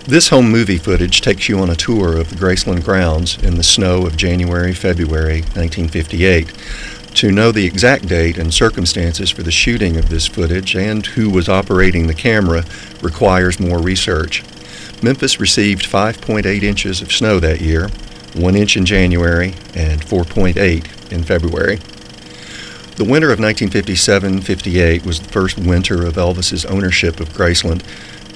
This home movie footage takes you on a tour of the Graceland grounds in the snow of January-February 1958. To know the exact date and circumstances for the shooting of this footage and who was operating the camera requires more research. Memphis received 5.8 inches of snow that year, 1 inch in January and 4.8 in February. The winter of 1957-58 was the first winter of Elvis's ownership of Graceland,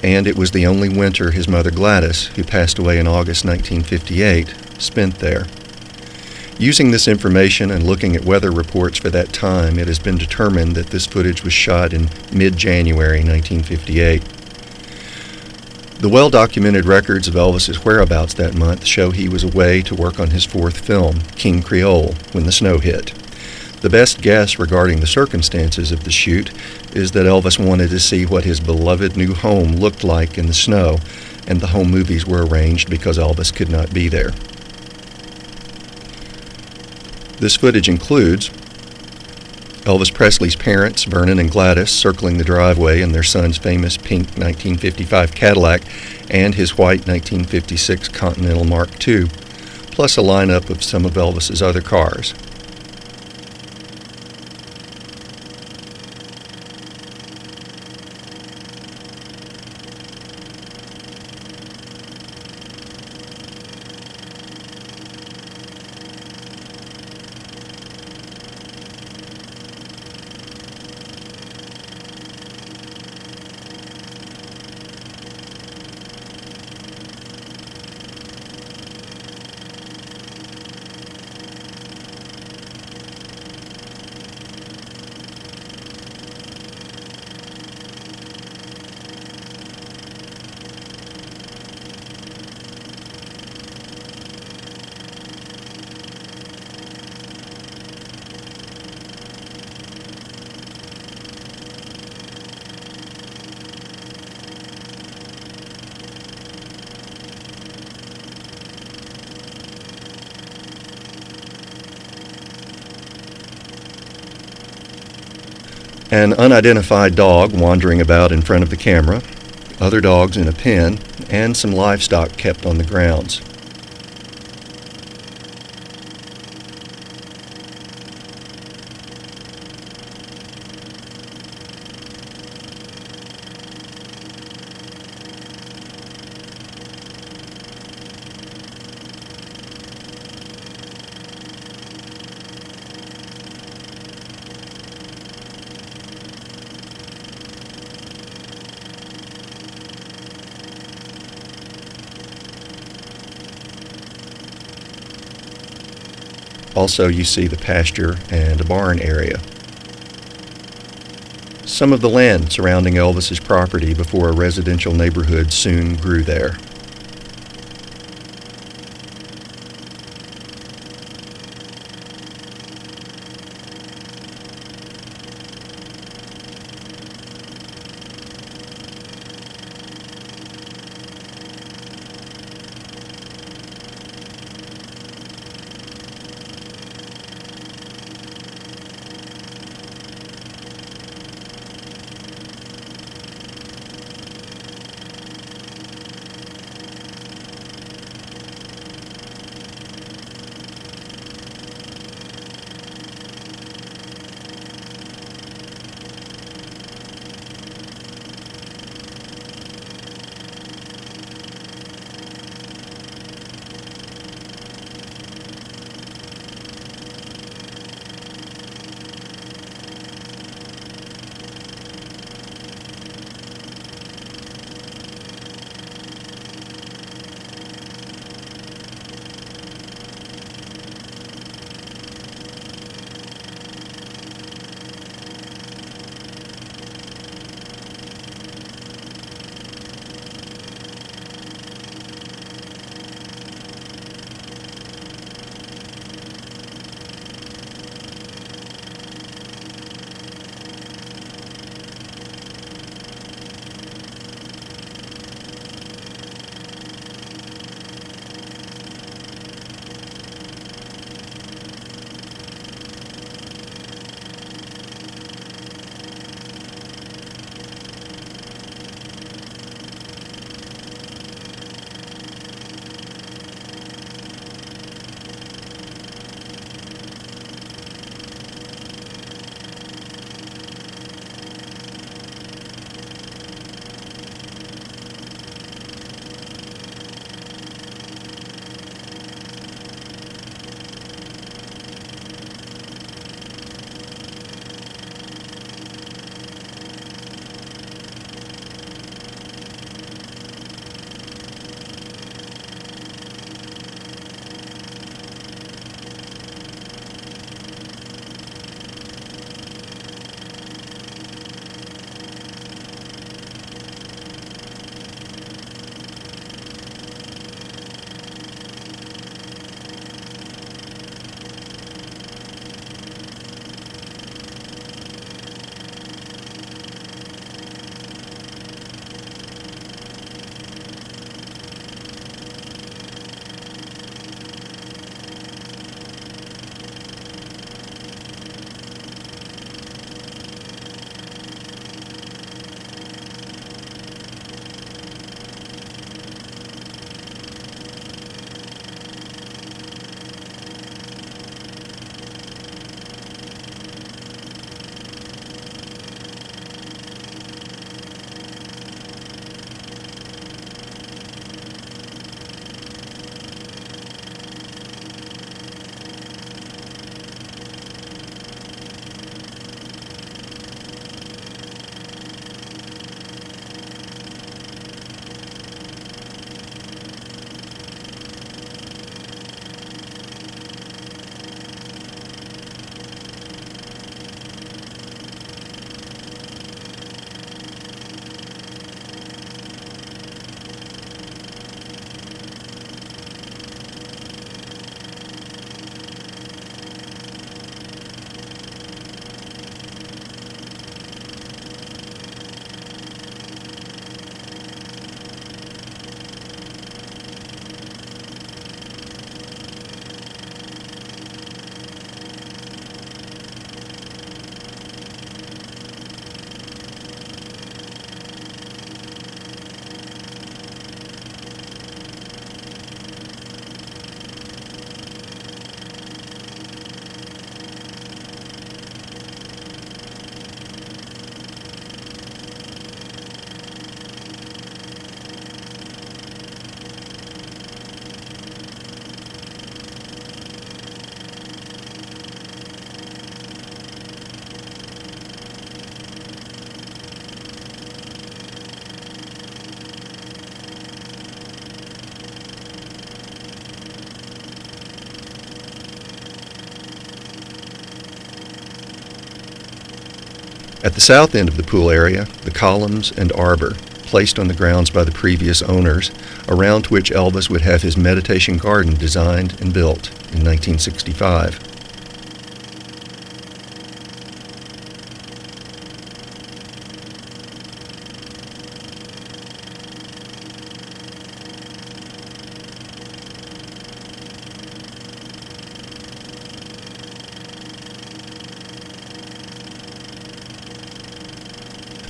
and it was the only winter his mother Gladys, who passed away in August 1958, spent there. Using this information and looking at weather reports for that time, it has been determined that this footage was shot in mid-January 1958. The well-documented records of Elvis's whereabouts that month show he was away to work on his fourth film, King Creole, when the snow hit. The best guess regarding the circumstances of the shoot is that Elvis wanted to see what his beloved new home looked like in the snow, and the home movies were arranged because Elvis could not be there. This footage includes Elvis Presley's parents, Vernon and Gladys, circling the driveway in their son's famous pink 1955 Cadillac and his white 1956 Continental Mark II, plus a lineup of some of Elvis's other cars. An unidentified dog wandering about in front of the camera, other dogs in a pen, and some livestock kept on the grounds. Also, you see the pasture and a barn area. Some of the land surrounding Elvis's property before a residential neighborhood soon grew there. At the south end of the pool area, the columns and arbor, placed on the grounds by the previous owners, around which Elvis would have his meditation garden designed and built in 1965.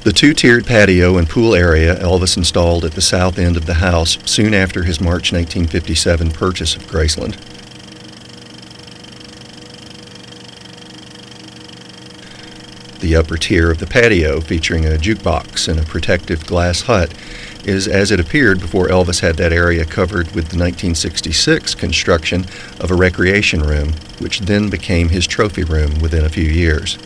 The two-tiered patio and pool area Elvis installed at the south end of the house soon after his March 1957 purchase of Graceland. The upper tier of the patio, featuring a jukebox and a protective glass hut, is as it appeared before Elvis had that area covered with the 1966 construction of a recreation room, which then became his trophy room within a few years.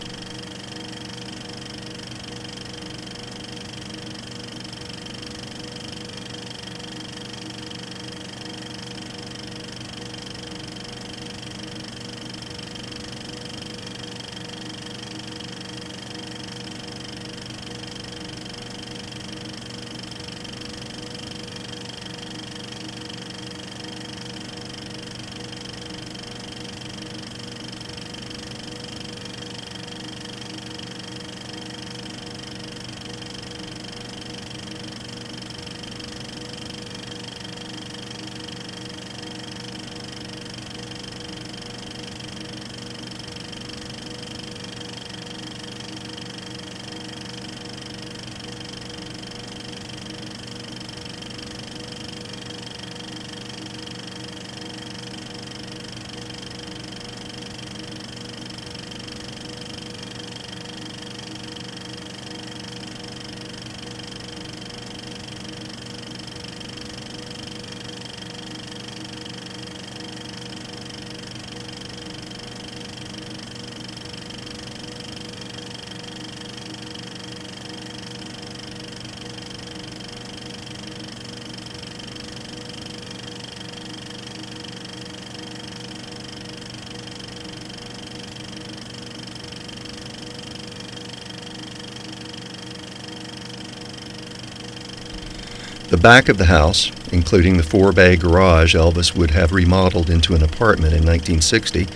The back of the house, including the 4-bay garage Elvis would have remodeled into an apartment in 1960,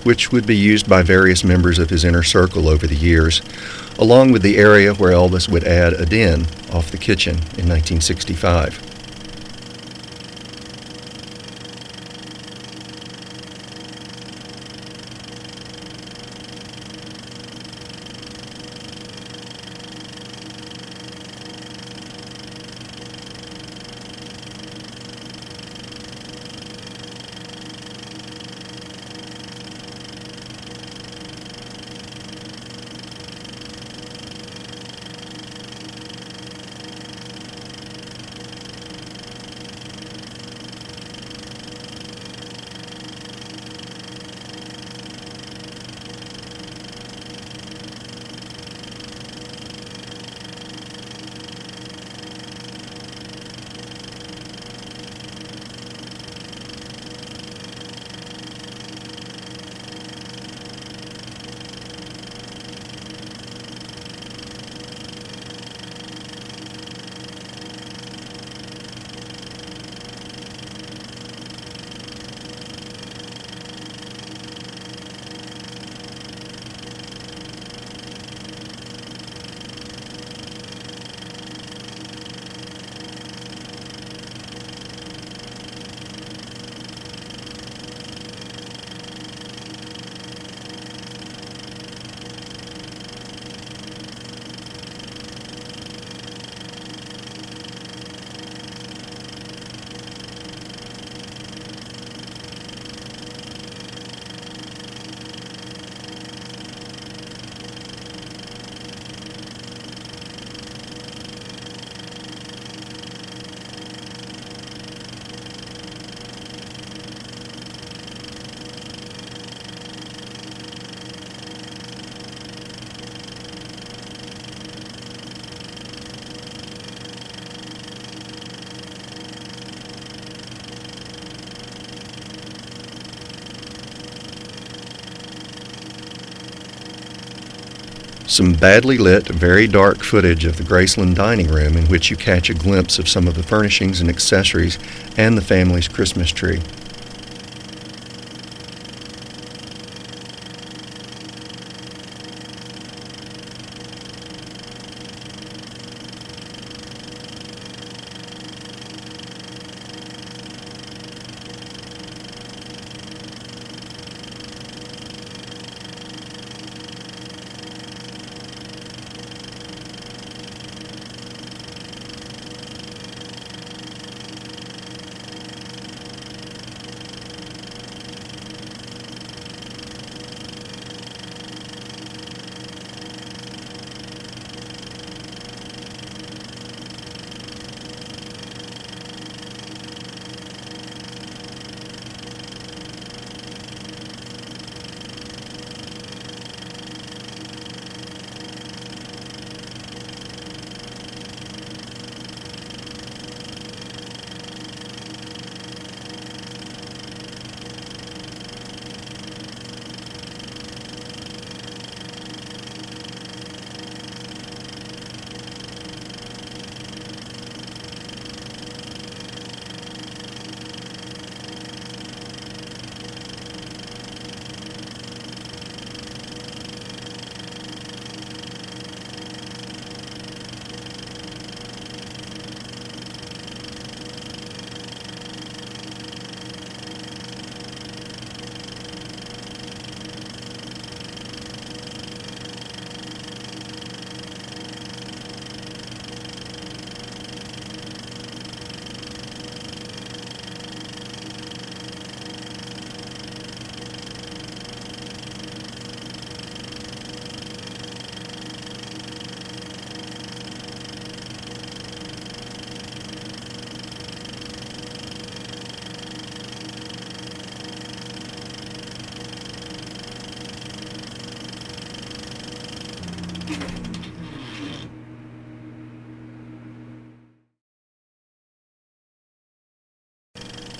which would be used by various members of his inner circle over the years, along with the area where Elvis would add a den off the kitchen in 1965. Some badly lit, very dark footage of the Graceland dining room in which you catch a glimpse of some of the furnishings and accessories and the family's Christmas tree.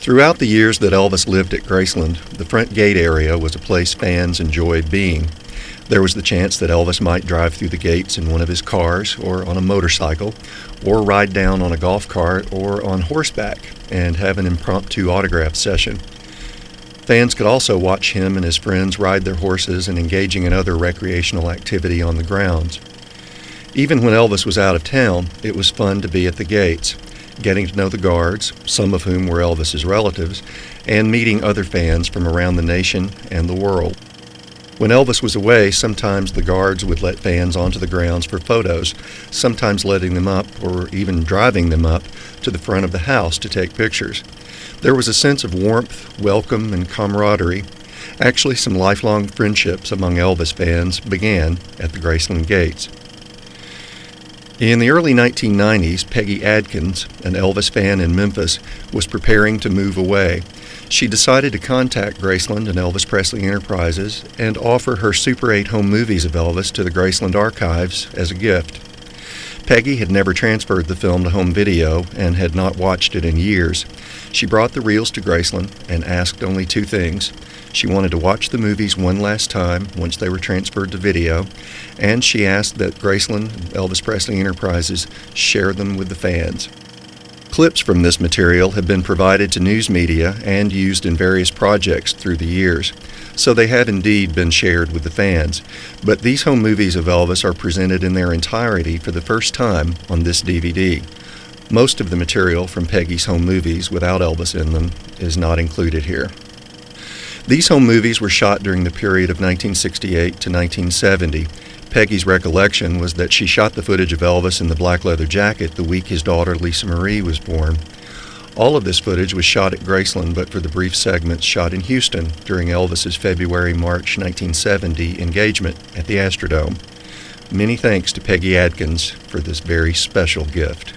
Throughout the years that Elvis lived at Graceland, the front gate area was a place fans enjoyed being. There was the chance that Elvis might drive through the gates in one of his cars or on a motorcycle, or ride down on a golf cart or on horseback and have an impromptu autograph session. Fans could also watch him and his friends ride their horses and engaging in other recreational activity on the grounds. Even when Elvis was out of town, it was fun to be at the gates, getting to know the guards, some of whom were Elvis's relatives, and meeting other fans from around the nation and the world. When Elvis was away, sometimes the guards would let fans onto the grounds for photos, sometimes letting them up or even driving them up to the front of the house to take pictures. There was a sense of warmth, welcome, and camaraderie. Actually, some lifelong friendships among Elvis fans began at the Graceland gates. In the early 1990s, Peggy Adkins, an Elvis fan in Memphis, was preparing to move away. She decided to contact Graceland and Elvis Presley Enterprises and offer her Super 8 home movies of Elvis to the Graceland archives as a gift. Peggy had never transferred the film to home video and had not watched it in years. She brought the reels to Graceland and asked only two things. She wanted to watch the movies one last time once they were transferred to video, and she asked that Graceland and Elvis Presley Enterprises share them with the fans. Clips from this material have been provided to news media and used in various projects through the years, so they have indeed been shared with the fans. But these home movies of Elvis are presented in their entirety for the first time on this DVD. Most of the material from Peggy's home movies without Elvis in them is not included here. These home movies were shot during the period of 1968 to 1970. Peggy's recollection was that she shot the footage of Elvis in the black leather jacket the week his daughter Lisa Marie was born. All of this footage was shot at Graceland, but for the brief segments shot in Houston during Elvis's February-March 1970 engagement at the Astrodome. Many thanks to Peggy Adkins for this very special gift.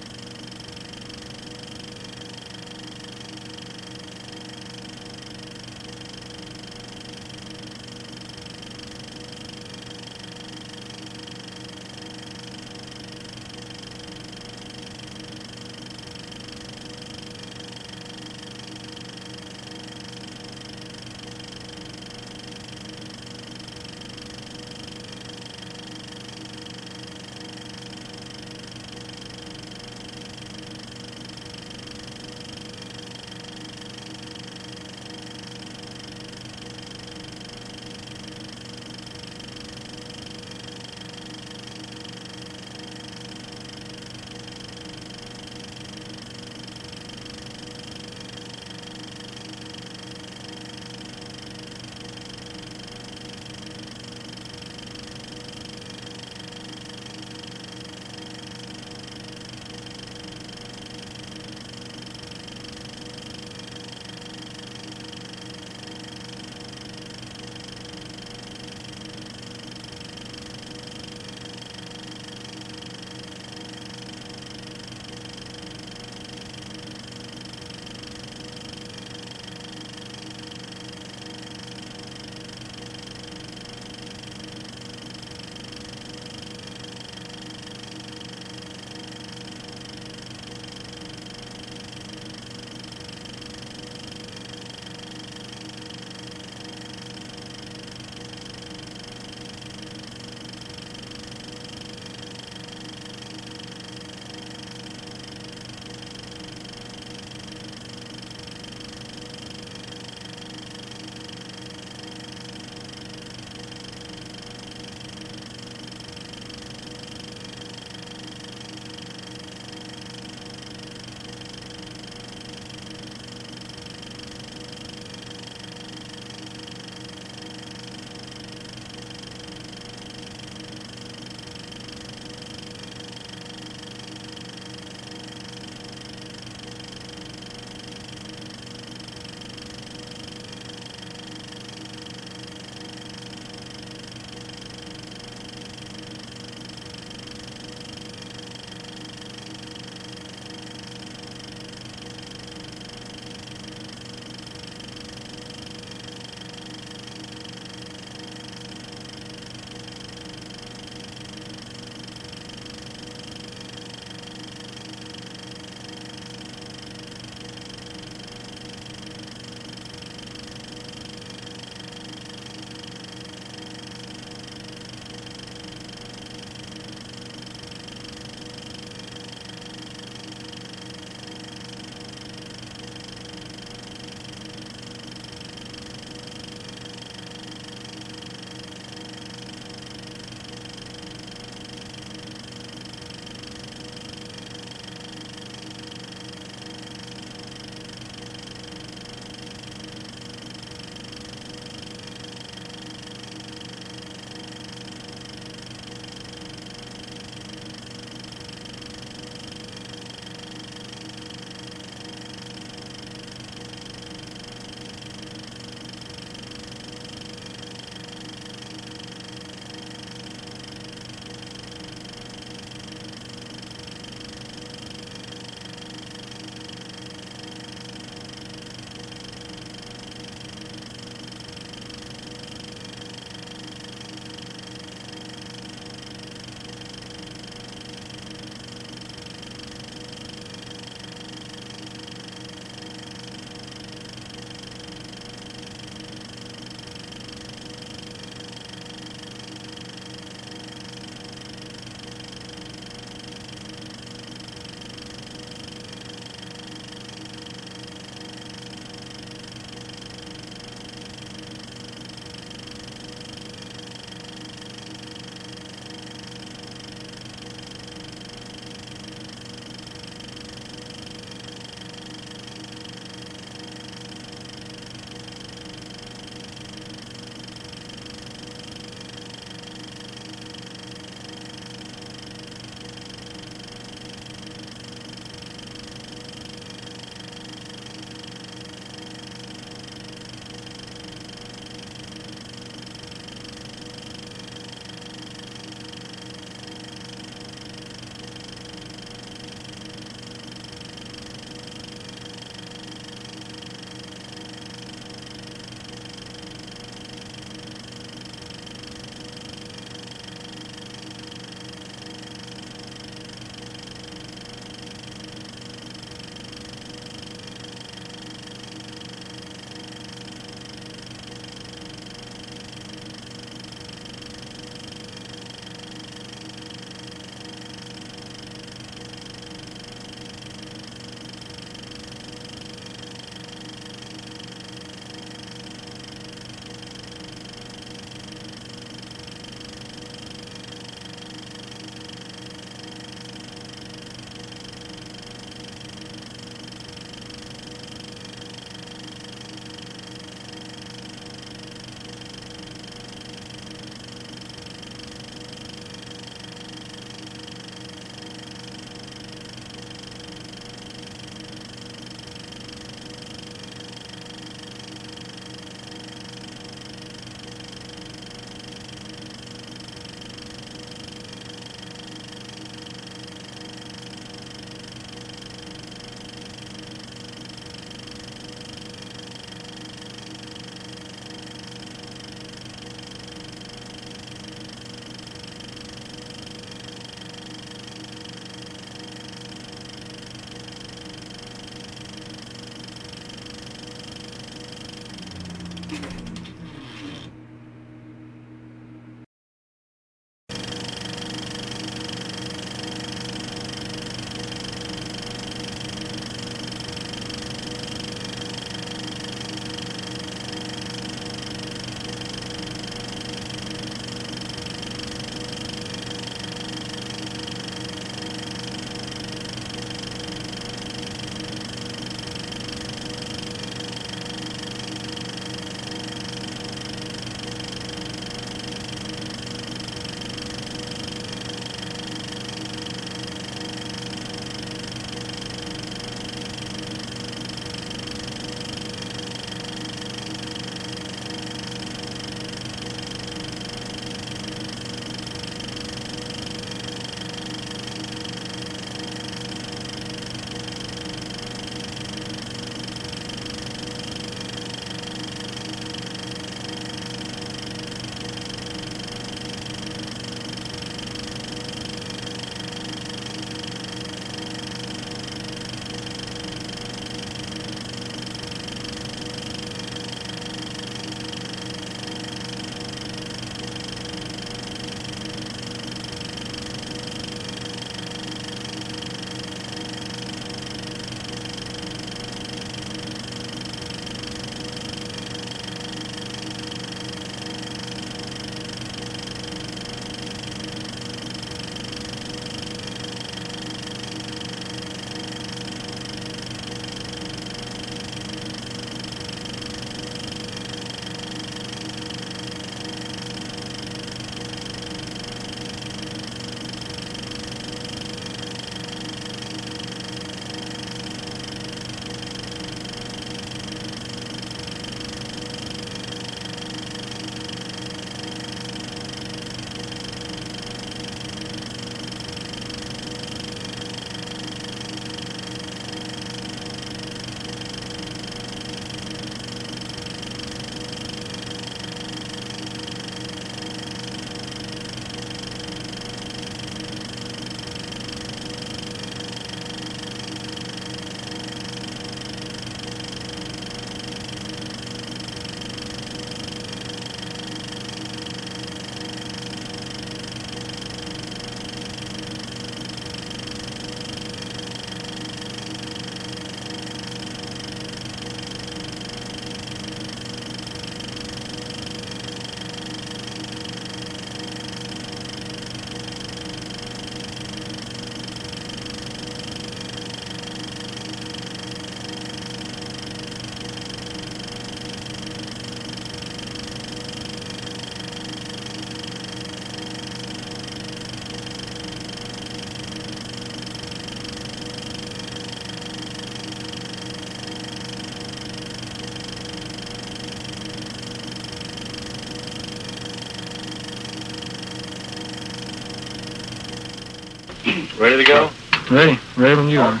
Ready to go? Ready. Ready when you are.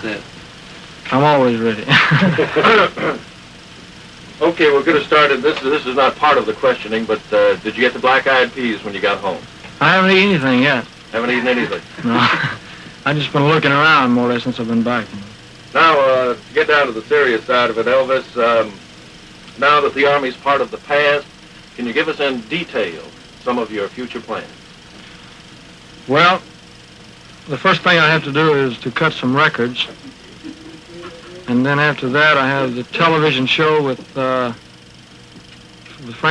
I'm always ready. Okay, we're going to start. This is not part of the questioning, but did you get the black-eyed peas when you got home? I haven't eaten anything yet. Haven't eaten anything? No. I've just been looking around more or less since I've been back. Now, to get down to the serious side of it, Elvis, now that the Army's part of the past, can you give us in detail some of your future plans? Well, the first thing I have to do is to cut some records. And then after that, I have the television show with Frank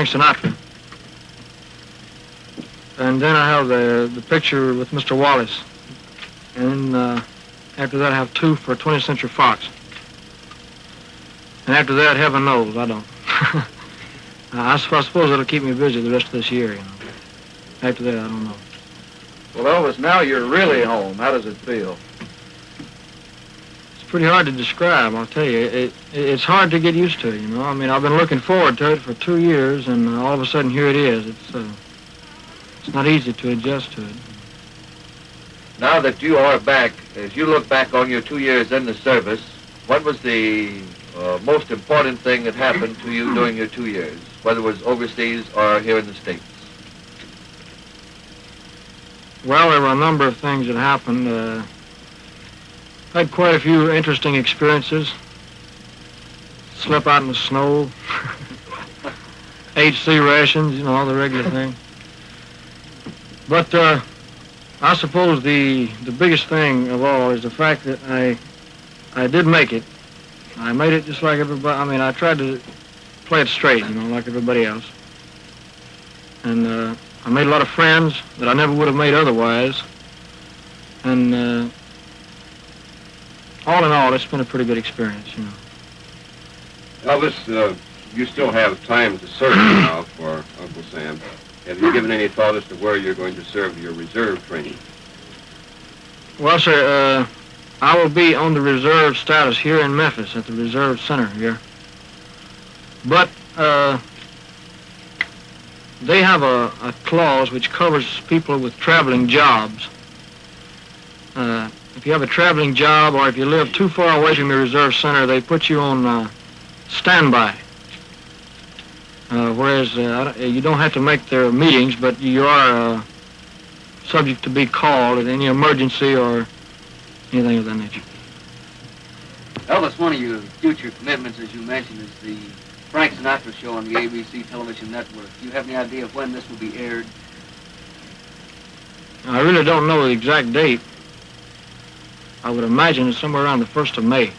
Sinatra. And then I have the picture with Mr. Wallace. And after that, I have 2 for 20th Century Fox. And after that, heaven knows, I don't. I suppose it'll keep me busy the rest of this year, you know. After that, I don't know. Well, Elvis, now you're really home. How does it feel? It's pretty hard to describe, I'll tell you. It's hard to get used to, you know. I mean, I've been looking forward to it for 2 years, and all of a sudden, here it is. It's not easy to adjust to it. Now that you are back, as you look back on your 2 years in the service, what was the most important thing that happened to you during your 2 years, whether it was overseas or here in the States? Well, there were a number of things that happened. I had quite a few interesting experiences. Slept out in the snow. HC rations, you know, the regular thing. But I suppose the biggest thing of all is the fact that I did make it. I made it just like everybody. I mean, I tried to play it straight, you know, like everybody else. And I made a lot of friends that I never would have made otherwise. And all in all, it's been a pretty good experience, you know. Elvis, you still have time to serve now for Uncle Sam. Have you given any thought as to where you're going to serve your reserve training? Well, sir, I will be on the reserve status here in Memphis at the Reserve Center here. But they have a clause which covers people with traveling jobs. If you have a traveling job or if you live too far away from your reserve center, they put you on standby. Whereas you don't have to make their meetings, but you are subject to be called at any emergency or anything of that nature. Elvis, one of your future commitments, as you mentioned, is the Frank Sinatra show on the ABC television network. Do you have any idea of when this will be aired? I really don't know the exact date. I would imagine it's somewhere around the 1st of May.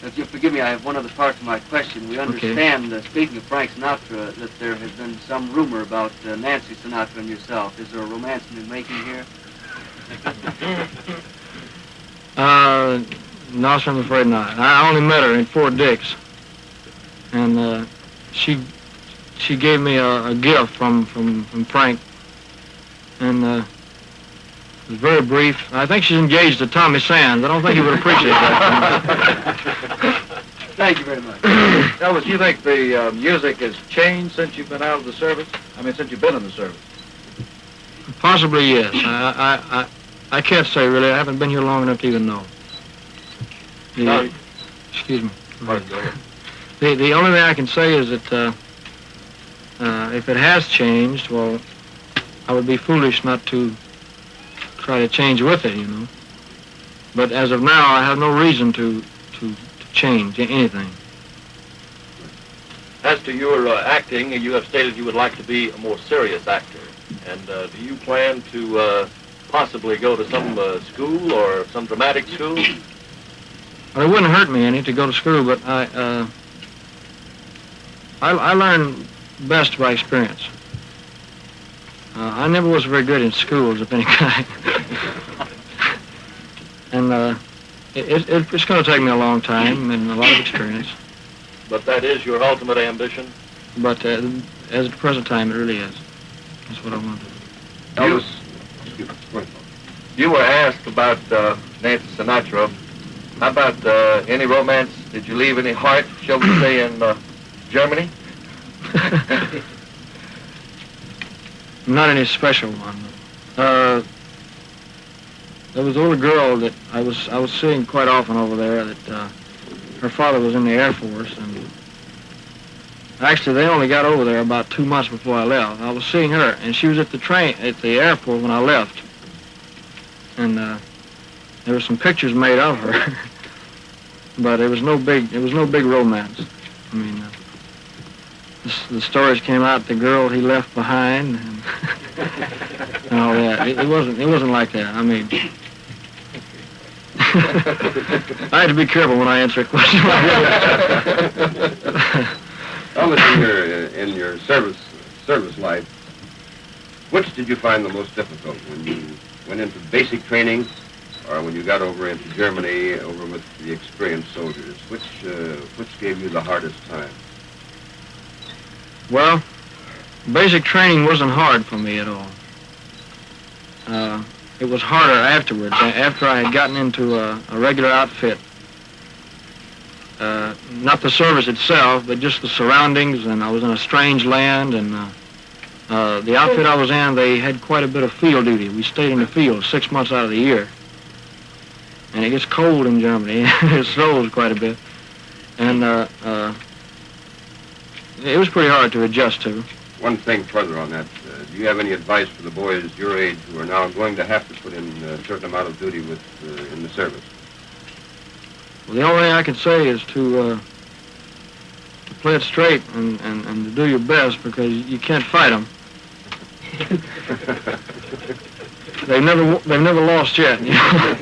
If you'll forgive me, I have one other part to my question. We understand, speaking of Frank Sinatra, that there has been some rumor about Nancy Sinatra and yourself. Is there a romance in the making here? No, sir, I'm afraid not. I only met her in Fort Dix. And she gave me a gift from Frank. And it was very brief. I think she's engaged to Tommy Sands. I don't think he would appreciate that. Thank you very much. Elvis, do you think the music has changed since you've been out of the service? I mean, since you've been in the service? Possibly, yes. I can't say, really. I haven't been here long enough to even know. Excuse me. The only thing I can say is that if it has changed, well, I would be foolish not to try to change with it, you know. But as of now, I have no reason to change anything. As to your acting, you have stated you would like to be a more serious actor. And do you plan to possibly go to some school or some dramatic school? Well, it wouldn't hurt me any to go to school, but I learn best by experience. I never was very good in schools of any kind. And it's going to take me a long time and a lot of experience. But that is your ultimate ambition? But as at the present time, it really is. That's what I want to do. Elvis, you were asked about Nancy Sinatra. How about any romance? Did you leave any heart, shall we say, in Germany? Not any special one. there was a little girl that I was seeing quite often over there. That her father was in the Air Force, and actually they only got over there about 2 months before I left. I was seeing her, and she was at the airport when I left, and there were some pictures made of her, but it was no big romance. I mean, the stories came out, the girl he left behind, and, and all that. It wasn't like that. I mean, I had to be careful when I answer a question like that. Elvis, in your service life, which did you find the most difficult, when you went into basic training, or when you got over into Germany, over with the experienced soldiers? Which gave you the hardest time? Well, basic training wasn't hard for me at all. It was harder afterwards, after I had gotten into a regular outfit. Not the service itself, but just the surroundings, and I was in a strange land, and the outfit I was in, they had quite a bit of field duty. We stayed in the field 6 months out of the year. And it gets cold in Germany. It snows quite a bit. And it was pretty hard to adjust to. One thing further on that, do you have any advice for the boys your age who are now going to have to put in a certain amount of duty in the service? Well, the only thing I can say is to play it straight and to do your best, because you can't fight them. They've never lost yet, you know?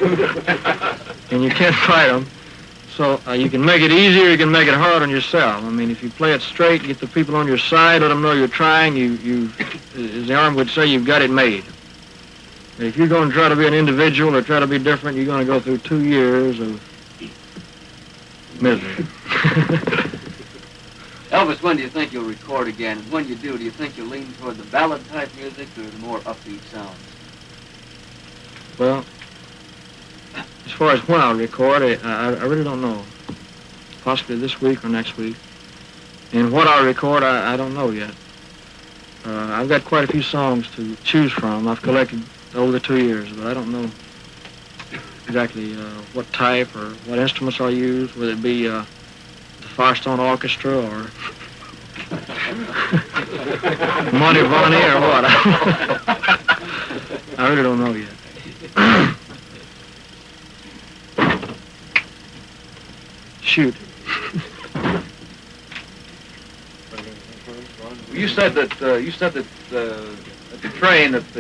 And you can't fight them. So you can make it easier, you can make it hard on yourself. I mean, if you play it straight, get the people on your side, let them know you're trying, you as the Army would say, you've got it made. And if you're going to try to be an individual or try to be different, you're going to go through 2 years of misery. Elvis, when do you think you'll record again? And when you do you think you'll lean toward the ballad-type music or the more upbeat sounds? Well, as far as when I'll record, I really don't know. Possibly this week or next week. And what I'll record, I don't know yet. I've got quite a few songs to choose from. I've collected over the 2 years, but I don't know exactly what type or what instruments I'll use, whether it be the Firestone Orchestra or Monty Vonnie or what. I really don't know yet. Shoot. You said that at the train that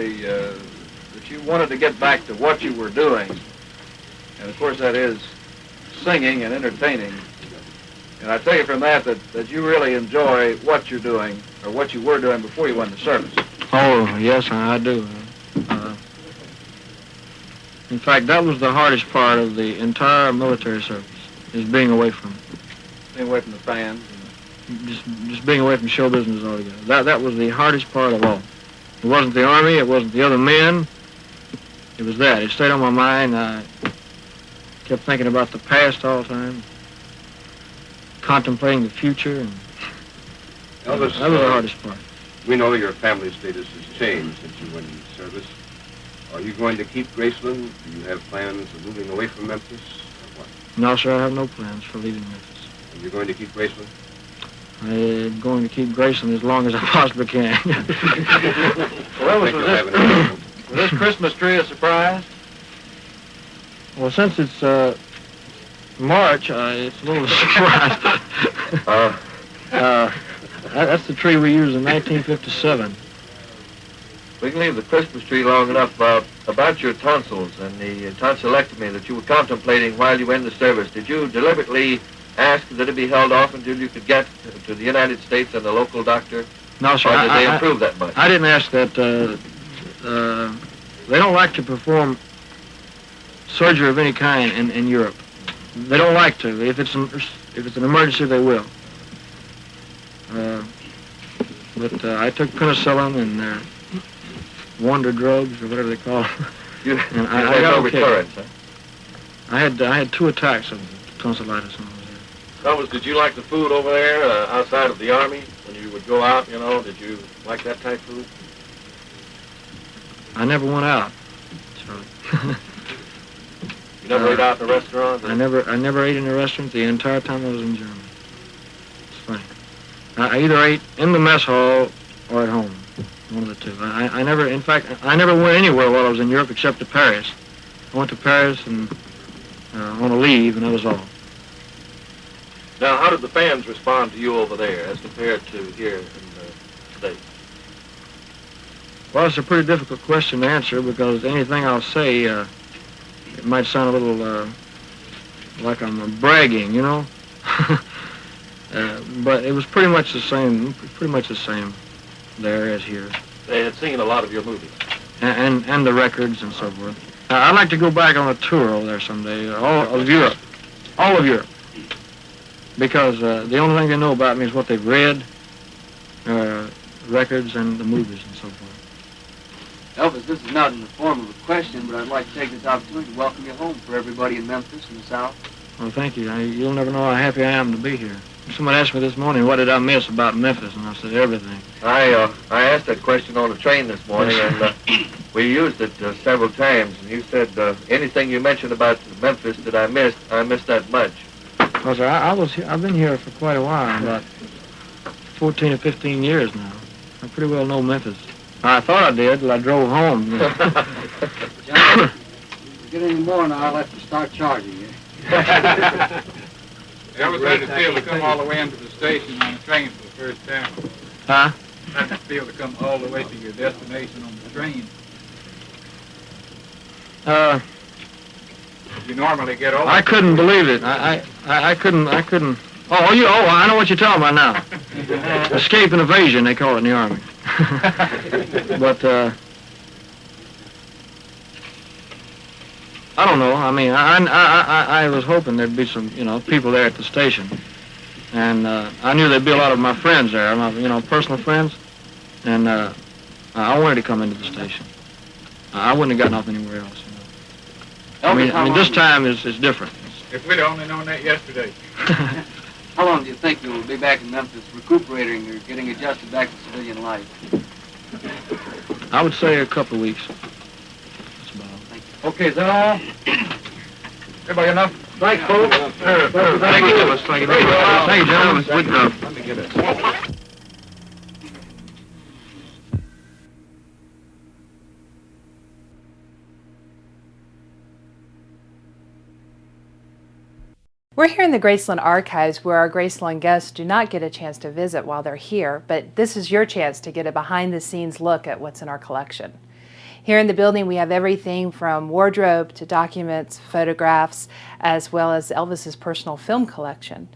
you wanted to get back to what you were doing, and of course that is singing and entertaining. And I take it from that you really enjoy what you're doing, or what you were doing before you went into service. Oh yes, I do. In fact, that was the hardest part of the entire military service, is being away from it. Being away from the fans. Just being away from show business altogether. That was the hardest part of all. It wasn't the Army, it wasn't the other men. It was that. It stayed on my mind. I kept thinking about the past all the time, contemplating the future, and Elvis, that was the hardest part. We know your family status has changed since you went into service. Are you going to keep Graceland? Do you have plans of moving away from Memphis, or what? No, sir, I have no plans for leaving Memphis. And you're going to keep Graceland? I'm going to keep Graceland as long as I possibly can. Well, was this Christmas tree a surprise? Well, since it's March, it's a little surprise. That's the tree we used in 1957. We can leave the Christmas tree long enough about your tonsils and the tonsillectomy that you were contemplating while you were in the service. Did you deliberately ask that it be held off until you could get to the United States and the local doctor? No, sir. Or did they improve that much? I didn't ask that. They don't like to perform surgery of any kind in Europe. They don't like to. If it's an emergency, they will. But I took penicillin and their wonder drugs or whatever they call them. You and I had got no okay. recurrence, huh? I had 2 attacks of tonsillitis when I was there. Elvis, did you like the food over there outside of the Army? When you would go out, did you like that type of food? I never went out, Charlie. You never ate out in a restaurant? I never ate in a restaurant the entire time I was in Germany. It's funny. I either ate in the mess hall or at home. One of the two. I never, in fact, I never went anywhere while I was in Europe except to Paris. I went to Paris and on a leave, and that was all. Now, how did the fans respond to you over there as compared to here in the States? Well, it's a pretty difficult question to answer because anything I'll say, it might sound a little like I'm bragging, you know. But it was pretty much the same there as here. They had seen a lot of your movies. And the records and so forth. I'd like to go back on a tour over there someday, all of Europe. Because the only thing they know about me is what they've read, records and the movies and so forth. Elvis, this is not in the form of a question, but I'd like to take this opportunity to welcome you home for everybody in Memphis and the South. Well, thank you. You'll never know how happy I am to be here. Someone asked me this morning, what did I miss about Memphis? And I said, everything. I asked that question on the train this morning, and we used it several times. And you said, anything you mentioned about Memphis that I missed that much. Well, sir, I've been here for quite a while, about 14 or 15 years now. I pretty well know Memphis. I thought I did till I drove home. You know. John, if you get any more now, I'll have to start charging you. Elvis had to feel to come all the way into the station on the train for the first time. Huh? Had to feel to come all the way to your destination on the train. You normally get over. I couldn't believe it. I couldn't. Oh, I know what you're talking about now. Escape and evasion, they call it in the Army. But, I don't know. I mean, I was hoping there'd be some, people there at the station. And I knew there'd be a lot of my friends there, personal friends. And I wanted to come into the station. I wouldn't have gotten off anywhere else. I mean, this time is different. If we'd only known that yesterday. How long do you think you'll be back in Memphis, recuperating or getting adjusted back to civilian life? I would say a couple of weeks. That's about all. Okay, is that all? Everybody enough? Thanks, folks. Thank you. Thank you, gentlemen. Good enough. Let me get it. We're here in the Graceland archives where our Graceland guests do not get a chance to visit while they're here, but this is your chance to get a behind-the-scenes look at what's in our collection. Here in the building we have everything from wardrobe to documents, photographs, as well as Elvis's personal film collection.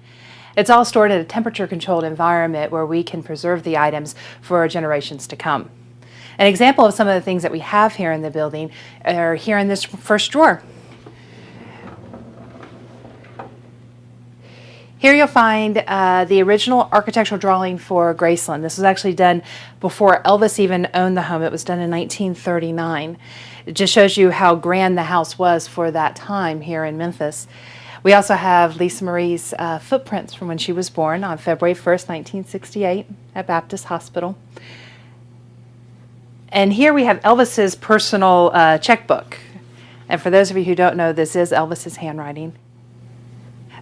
It's all stored in a temperature-controlled environment where we can preserve the items for generations to come. An example of some of the things that we have here in the building are here in this first drawer. Here you'll find the original architectural drawing for Graceland. This was actually done before Elvis even owned the home. It was done in 1939. It just shows you how grand the house was for that time here in Memphis. We also have Lisa Marie's footprints from when she was born on February 1st, 1968 at Baptist Hospital. And here we have Elvis's personal checkbook. And for those of you who don't know, this is Elvis's handwriting.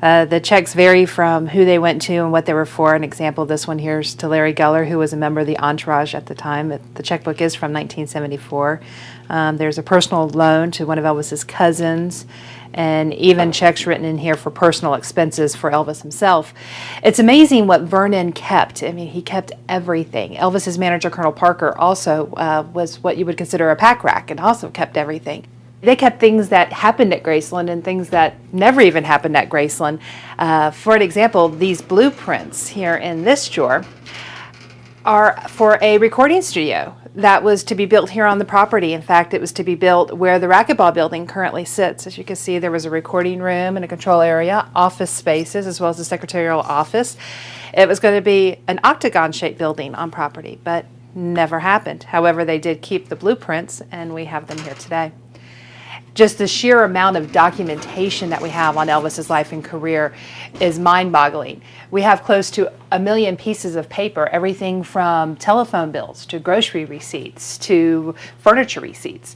The checks vary from who they went to and what they were for. An example, this one here is to Larry Geller, who was a member of the entourage at the time. The checkbook is from 1974. There's a personal loan to one of Elvis's cousins, and even checks written in here for personal expenses for Elvis himself. It's amazing what Vernon kept. I mean, he kept everything. Elvis's manager, Colonel Parker, also was what you would consider a pack rat and also kept everything. They kept things that happened at Graceland and things that never even happened at Graceland. For an example, these blueprints here in this drawer are for a recording studio that was to be built here on the property. In fact, it was to be built where the racquetball building currently sits. As you can see, there was a recording room and a control area, office spaces, as well as a secretarial office. It was going to be an octagon-shaped building on property, but never happened. However, they did keep the blueprints, and we have them here today. Just the sheer amount of documentation that we have on Elvis's life and career is mind-boggling. We have close to 1 million pieces of paper, everything from telephone bills to grocery receipts to furniture receipts.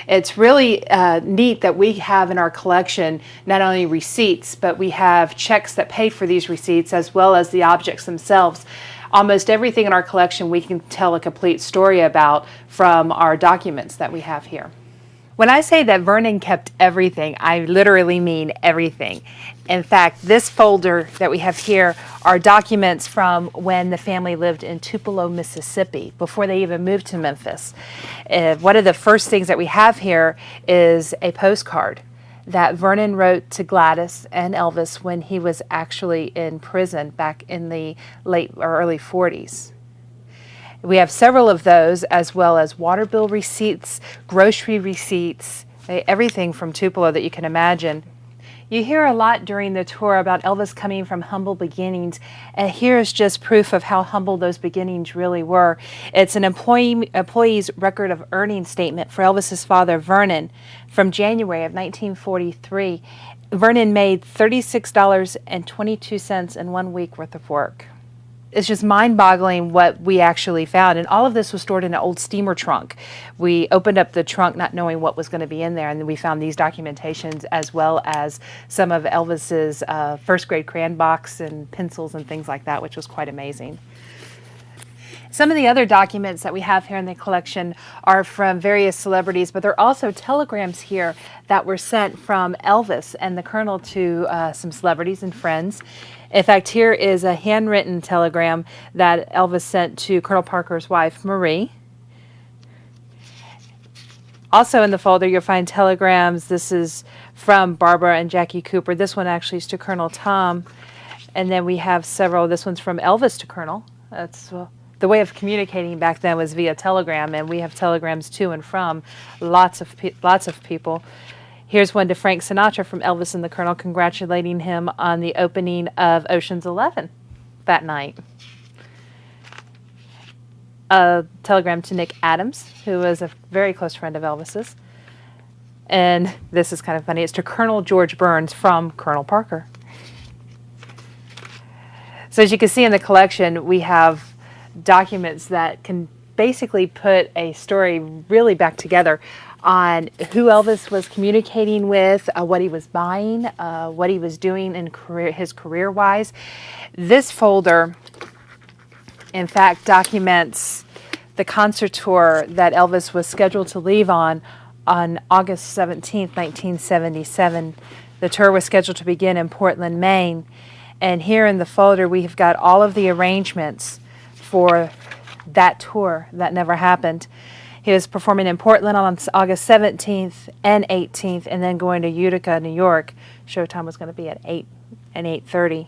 It's really neat that we have in our collection not only receipts, but we have checks that paid for these receipts as well as the objects themselves. Almost everything in our collection we can tell a complete story about from our documents that we have here. When I say that Vernon kept everything, I literally mean everything. In fact, this folder that we have here are documents from when the family lived in Tupelo, Mississippi, before they even moved to Memphis. One of the first things that we have here is a postcard that Vernon wrote to Gladys and Elvis when he was actually in prison back in the late or early 40s. We have several of those, as well as water bill receipts, grocery receipts, everything from Tupelo that you can imagine. You hear a lot during the tour about Elvis coming from humble beginnings, and here's just proof of how humble those beginnings really were. It's an employee's record of earnings statement for Elvis's father, Vernon, from January of 1943. Vernon made $36.22 in 1 week worth of work. It's just mind-boggling what we actually found. And all of this was stored in an old steamer trunk. We opened up the trunk not knowing what was going to be in there, and then we found these documentations as well as some of Elvis's first grade crayon box and pencils and things like that, which was quite amazing. Some of the other documents that we have here in the collection are from various celebrities, but there are also telegrams here that were sent from Elvis and the Colonel to some celebrities and friends. In fact, here is a handwritten telegram that Elvis sent to Colonel Parker's wife, Marie. Also in the folder, you'll find telegrams. This is from Barbara and Jackie Cooper. This one actually is to Colonel Tom. And then we have several. This one's from Elvis to Colonel. That's the way of communicating back then was via telegram, and we have telegrams to and from lots of people. Here's one to Frank Sinatra from Elvis and the Colonel, congratulating him on the opening of Ocean's 11 that night. A telegram to Nick Adams, who was a very close friend of Elvis's. And this is kind of funny. It's to Colonel George Burns from Colonel Parker. So as you can see in the collection, we have documents that can basically put a story really back together on who Elvis was communicating with, what he was buying, what he was doing in his career-wise. This folder, in fact, documents the concert tour that Elvis was scheduled to leave on August 17th, 1977. The tour was scheduled to begin in Portland, Maine. And here in the folder, we have got all of the arrangements for that tour that never happened. He was performing in Portland on August 17th and 18th, and then going to Utica, New York. Showtime was going to be at 8 and 8:30.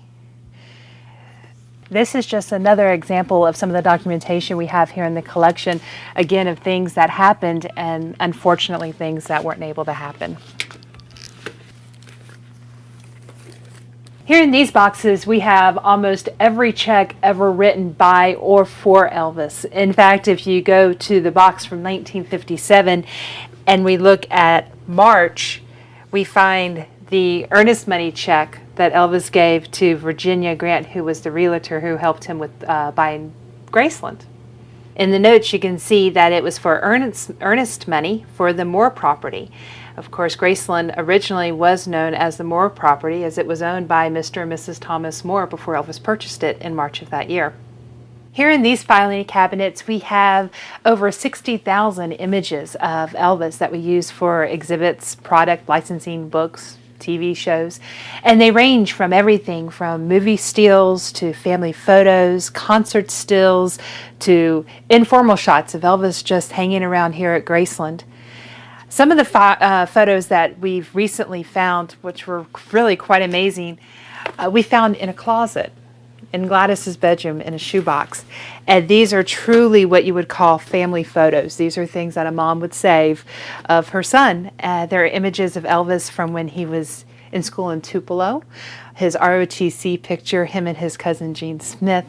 This is just another example of some of the documentation we have here in the collection, again, of things that happened and unfortunately things that weren't able to happen. Here in these boxes, we have almost every check ever written by or for Elvis. In fact, if you go to the box from 1957 and we look at March, we find the earnest money check that Elvis gave to Virginia Grant, who was the realtor who helped him with buying Graceland. In the notes, you can see that it was for earnest money for the Moore property. Of course, Graceland originally was known as the Moore property, as it was owned by Mr. and Mrs. Thomas Moore before Elvis purchased it in March of that year. Here in these filing cabinets, we have over 60,000 images of Elvis that we use for exhibits, product licensing, books, TV shows, and they range from everything from movie stills to family photos, concert stills, to informal shots of Elvis just hanging around here at Graceland. Some of the photos that we've recently found, which were really quite amazing, we found in a closet in Gladys's bedroom in a shoebox. And these are truly what you would call family photos. These are things that a mom would save of her son. There are images of Elvis from when he was in school in Tupelo, his ROTC picture, him and his cousin Gene Smith,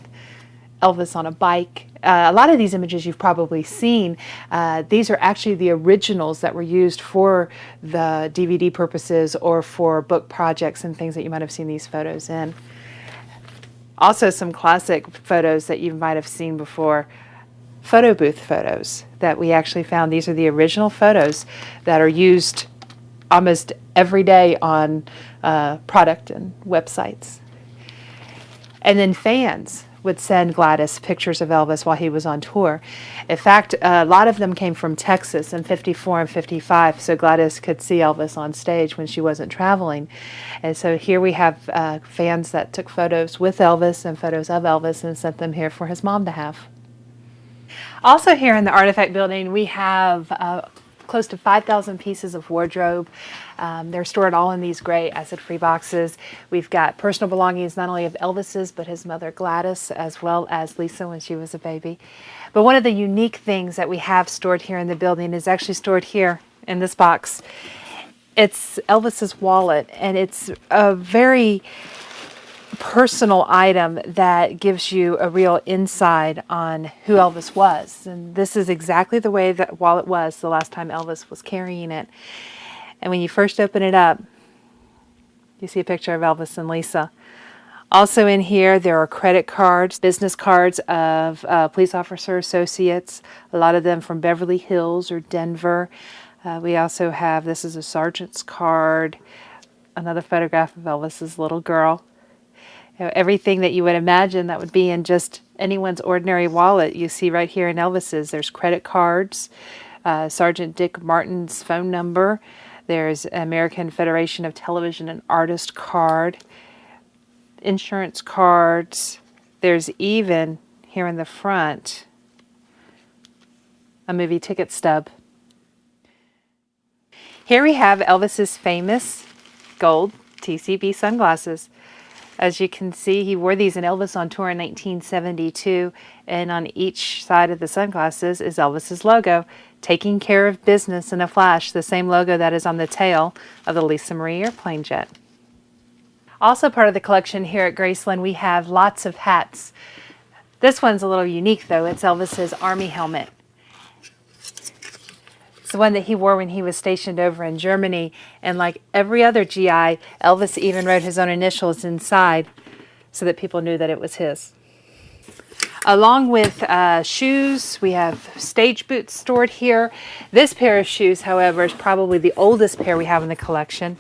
Elvis on a bike. A lot of these images you've probably seen. These are actually the originals that were used for the DVD purposes or for book projects and things that you might have seen these photos in. Also some classic photos that you might have seen before. Photo booth photos that we actually found. These are the original photos that are used almost every day on product and websites. And then fans would send Gladys pictures of Elvis while he was on tour. In fact, a lot of them came from Texas in 54 and 55, so Gladys could see Elvis on stage when she wasn't traveling. And so here we have fans that took photos with Elvis and photos of Elvis and sent them here for his mom to have. Also here in the Artifact Building, we have close to 5,000 pieces of wardrobe. They're stored all in these gray acid-free boxes. We've got personal belongings not only of Elvis's, but his mother Gladys, as well as Lisa when she was a baby. But one of the unique things that we have stored here in the building is actually stored here in this box. It's Elvis's wallet, and it's a very personal item that gives you a real insight on who Elvis was. And this is exactly the way that wallet was the last time Elvis was carrying it. And when you first open it up, you see a picture of Elvis and Lisa. Also in here, there are credit cards, business cards of police officer associates, a lot of them from Beverly Hills or Denver. We also have, this is a sergeant's card, another photograph of Elvis's little girl. Everything that you would imagine that would be in just anyone's ordinary wallet, you see right here in Elvis's. There's credit cards, Sergeant Dick Martin's phone number. There's American Federation of Television and Artist card, insurance cards. There's even, here in the front, a movie ticket stub. Here we have Elvis's famous gold TCB sunglasses. As you can see, he wore these in Elvis on Tour in 1972, and on each side of the sunglasses is Elvis's logo, taking care of business in a flash, the same logo that is on the tail of the Lisa Marie airplane jet. Also part of the collection here at Graceland, we have lots of hats. This one's a little unique though. It's Elvis's Army helmet. It's the one that he wore when he was stationed over in Germany, and like every other GI, Elvis even wrote his own initials inside so that people knew that it was his. Along with shoes, we have stage boots stored here. This pair of shoes, however, is probably the oldest pair we have in the collection.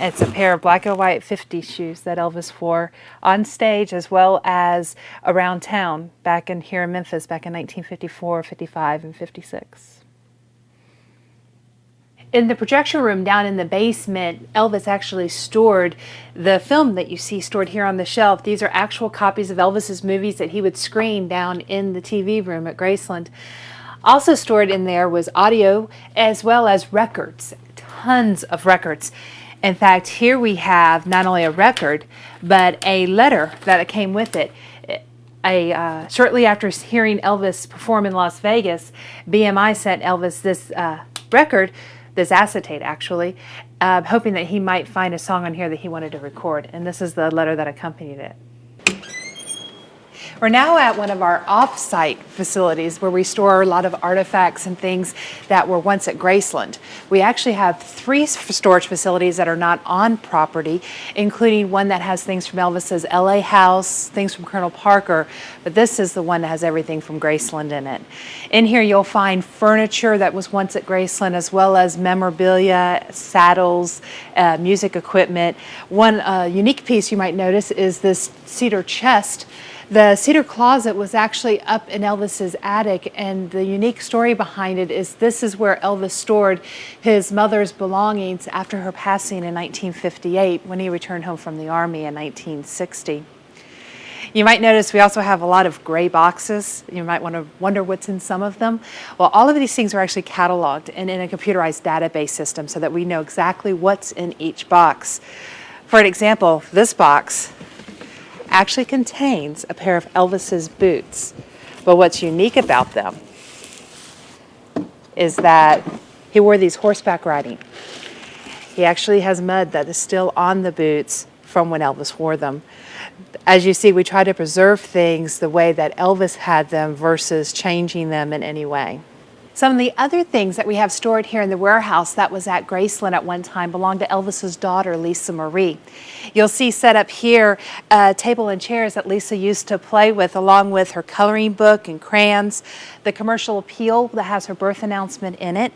It's a pair of black and white 50s shoes that Elvis wore on stage as well as around town back in here in Memphis back in 1954, 55, and 56. In the projection room down in the basement, Elvis actually stored the film that you see stored here on the shelf. These are actual copies of Elvis's movies that he would screen down in the TV room at Graceland. Also stored in there was audio as well as records, tons of records. In fact, here we have not only a record, but a letter that came with it. Shortly after hearing Elvis perform in Las Vegas, BMI sent Elvis this record, this acetate actually, hoping that he might find a song on here that he wanted to record. And this is the letter that accompanied it. We're now at one of our off-site facilities where we store a lot of artifacts and things that were once at Graceland. We actually have 3 storage facilities that are not on property, including one that has things from Elvis's LA house, things from Colonel Parker, but this is the one that has everything from Graceland in it. In here you'll find furniture that was once at Graceland, as well as memorabilia, saddles, music equipment. One unique piece you might notice is this cedar chest. The cedar closet was actually up in Elvis's attic, and the unique story behind it is this is where Elvis stored his mother's belongings after her passing in 1958 when he returned home from the Army in 1960. You might notice we also have a lot of gray boxes. You might want to wonder what's in some of them. Well, all of these things are actually cataloged and in a computerized database system so that we know exactly what's in each box. For an example, this box actually contains a pair of Elvis's boots. But what's unique about them is that he wore these horseback riding. He actually has mud that is still on the boots from when Elvis wore them. As you see, we try to preserve things the way that Elvis had them versus changing them in any way. Some of the other things that we have stored here in the warehouse that was at Graceland at one time belonged to Elvis's daughter, Lisa Marie. You'll see set up here a table and chairs that Lisa used to play with, along with her coloring book and crayons, the commercial appeal that has her birth announcement in it,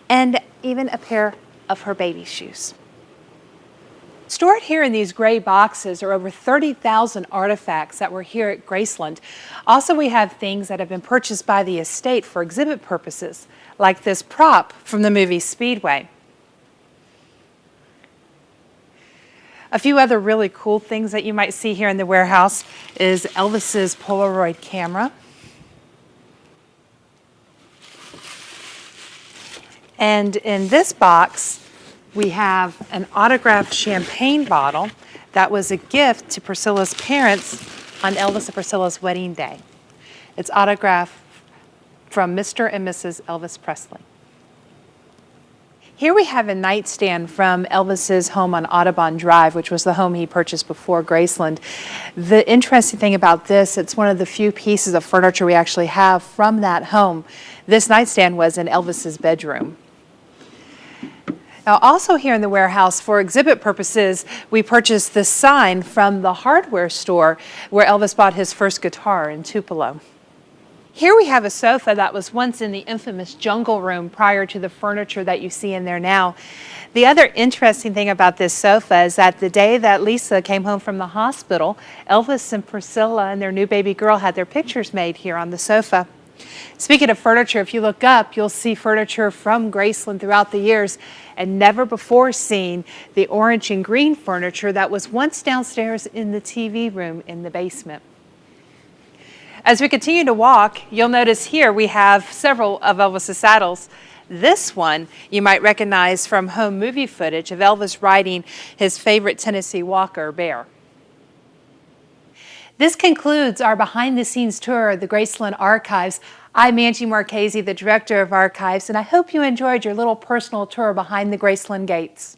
and even a pair of her baby shoes. Stored here in these gray boxes are over 30,000 artifacts that were here at Graceland. Also, we have things that have been purchased by the estate for exhibit purposes, like this prop from the movie Speedway. A few other really cool things that you might see here in the warehouse is Elvis's Polaroid camera. And in this box, we have an autographed champagne bottle that was a gift to Priscilla's parents on Elvis and Priscilla's wedding day. It's autographed from Mr. and Mrs. Elvis Presley. Here we have a nightstand from Elvis's home on Audubon Drive, which was the home he purchased before Graceland. The interesting thing about this, it's one of the few pieces of furniture we actually have from that home. This nightstand was in Elvis's bedroom. Now, also here in the warehouse, for exhibit purposes, we purchased this sign from the hardware store where Elvis bought his first guitar in Tupelo. Here we have a sofa that was once in the infamous jungle room prior to the furniture that you see in there now. The other interesting thing about this sofa is that the day that Lisa came home from the hospital, Elvis and Priscilla and their new baby girl had their pictures made here on the sofa. Speaking of furniture, if you look up, you'll see furniture from Graceland throughout the years, and never before seen the orange and green furniture that was once downstairs in the TV room in the basement. As we continue to walk, you'll notice here we have several of Elvis's saddles. This one you might recognize from home movie footage of Elvis riding his favorite Tennessee Walker Bear. This concludes our behind-the-scenes tour of the Graceland Archives. I'm Angie Marchese, the Director of Archives, and I hope you enjoyed your little personal tour behind the Graceland gates.